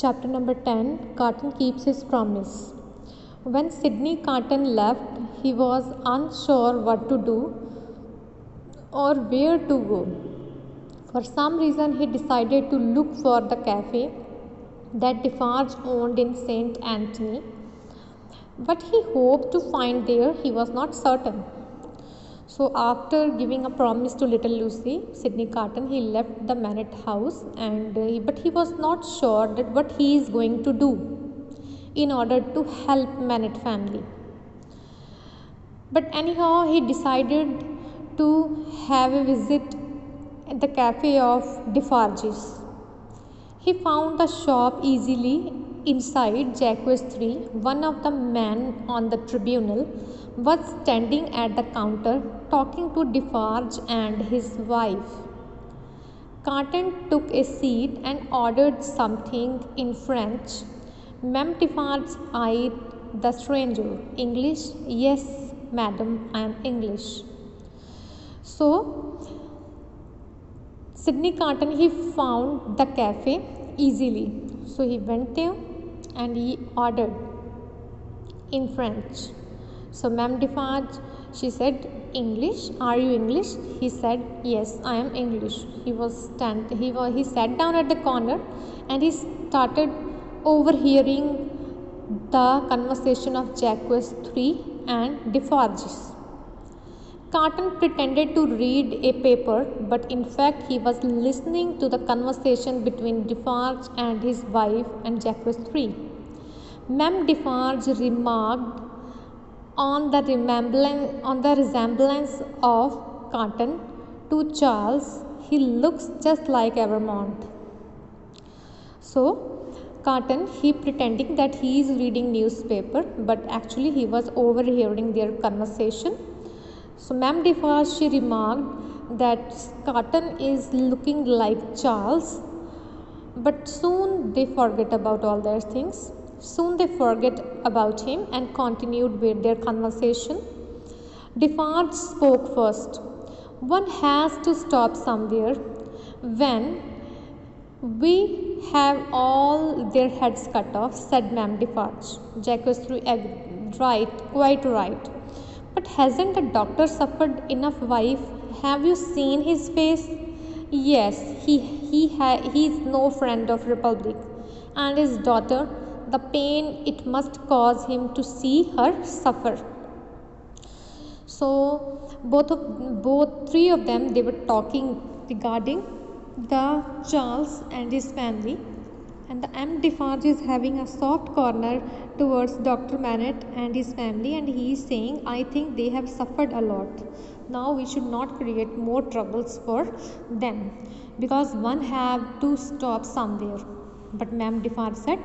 Chapter number 10. Carton keeps his promise. When Sydney Carton left, he was unsure what to do or where to go. For some reason, he decided to look for the cafe that Defarge owned in St. Anthony. What he hoped to find there, he was not certain. So, after giving a promise to little Lucy, Sydney Carton, he left the Manette house, but he was not sure that what he is going to do in order to help Manette family. But anyhow, he decided to have a visit at the cafe of Defarge's. He found the shop easily. Inside Jacques 3, one of the men on the tribunal was standing at the counter talking to Defarge and his wife. Carton took a seat and ordered something in French. Ma'am Defarge eyed the stranger. English? Yes, madam, I am English. So, Sydney Carton, he found the cafe easily. So, he went there and he ordered in French. So, Ma'am Defarge, she said, English? Are you English? He said, yes, I am English. He sat down at the corner and he started overhearing the conversation of Jacques 3 and Defarge's. Carton pretended to read a paper, but in fact he was listening to the conversation between Defarge and his wife and Jacques 3. Ma'am Defarge remarked on the resemblance of Carton to Charles. He looks just like Evermont. So, Carton, he pretending that he is reading newspaper, but actually he was overhearing their conversation. So, Ma'am Defarge, she remarked that Carton is looking like Charles, but soon they forget about all their things. Soon they forget about him and continued with their conversation. Defarge spoke first. One has to stop somewhere. When we have all their heads cut off, said Ma'am Defarge. Jacques was right, quite right. But hasn't the doctor suffered enough, wife? Have you seen his face? Yes, he is no friend of Republic. And his daughter, the pain it must cause him to see her suffer. So both three of them, they were talking regarding the Charles and his family, and the M. Defarge is having a soft corner towards Dr. Manette and his family, and he is saying, I think they have suffered a lot. Now we should not create more troubles for them, because one have to stop somewhere. But Ma'am Defarge said,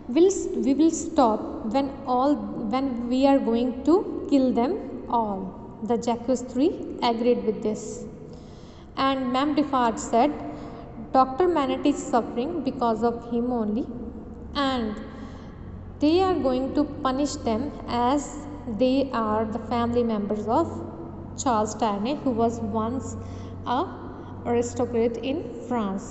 we will stop when we are going to kill them all. The Jacques 3 agreed with this. And Ma'am Defarge said, Dr. Manette is suffering because of him only, and they are going to punish them as they are the family members of Charles Darnay, who was once a aristocrat in France.